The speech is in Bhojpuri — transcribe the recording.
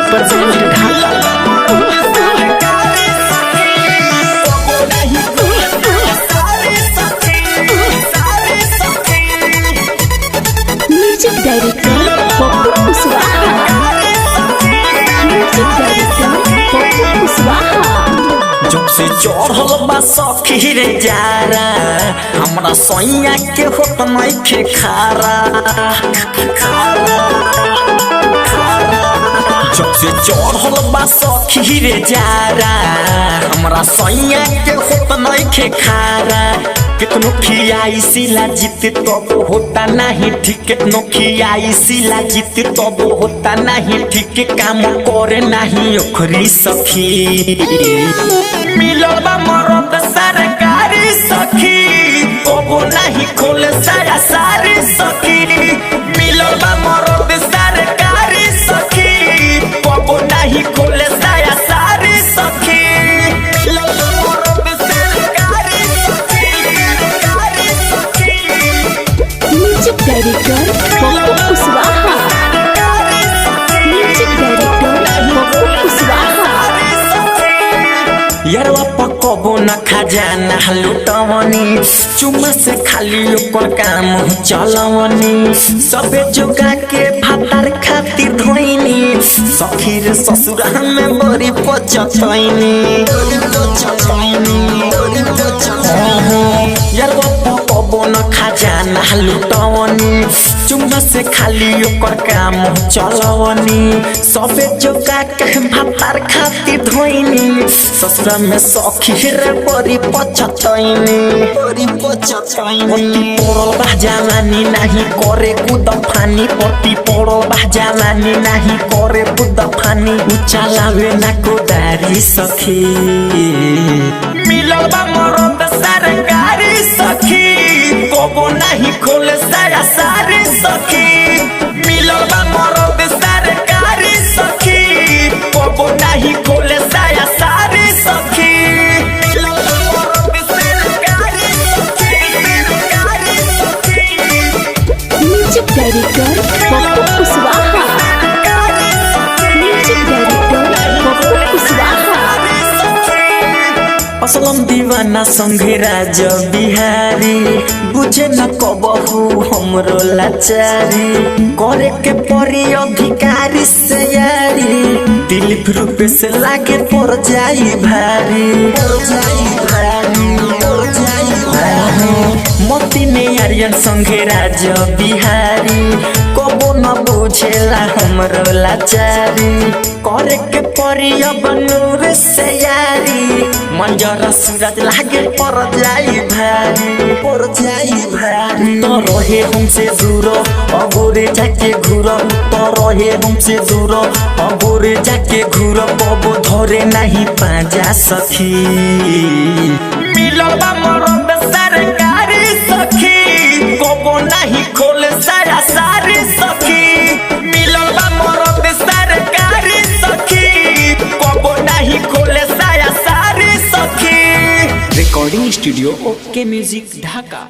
Present Dhaka. Music director Pappu Kushwaha. Music director Pappu Kushwaha. जब से चढ़ल बा सखी रे जारा हमरा सैया के होत नइखे खारा। जब से चढ़ल बा सखी रे जारा हमरा सैया के होत नइखे खारा। कितनो खियाई सिला जीत तब होता नहीं ठीक। कितनो खियाई सिला जीत तब होता नहीं ठीक। काम करे नहीं ओखरी सखी मिलल बा मरद सरकारी सखी। कबो नहीं खोले साया सारी सखी। मिलल बा मरद सरकारी सखी। कबो नहीं खोले साया सारी सखी। मिलल बा मरद सरकारी सखी। Music director Pappu Kushwaha. Music director Pappu Kushwaha. यारवा पकबो न खजाना लुटवनी। चुम्मा से खाली ओकर काम चलवनी। सबे जोगा के भातार खातिर धोइनी। सखी रे ससुरा में बड़ी पचतैनी। यारवा पकबो न खजाना लुटवनी। चुम्मा से खाली ओकर काम चलवनी। सबे जोगा के भातार खातिर धोइनी। ससुरा में सखी रे बड़ी पचतैनी। पट्टी पड़ल बा जवानी नहीं करे कूद फानी। पट्टी पड़ल बा जवानी नहीं करे कूद फानी। चलावे ना कोदारी सखी। मिलल बा मरद सरकारी सखी। कबो नहीं खोले साया सारी सखी। मिलल बा मरद सरकारी सखी। कबो नहीं खोले साया सारी सखी। मिलल बा मरद सरकारी सखी। Music director Pappu Kushwaha. Music director Pappu Kushwaha. Aslam दीवाना संगे राज बिहारी। बुझे न कबहू हमरो लाचारी। करे के परी अधिकारी से यारी। दिलीप रूप से लागे पर जाई भारी। मोती में आर्यन संगे राज बिहारी। कबो न बुझेला हमरो लाचारी। करे के परी अब नूर से यारी। मंजर सूरज लागे पर जाई भारी। तो रहे हमसे दूर अगोरे जाके घूर। तो रहे हमसे दूर अगोरे जाके घूर। कबो धरे नहीं पाजा सखी। मिलल बा मरद सरकारी सखी। कबो नहीं खोले साया सारी सखी। मिलल बा मरद सरकारी सखी। कबो नहीं खोले साया सारी सखी। रिकॉर्डिंग स्टूडियो ओके म्यूजिक ढाका।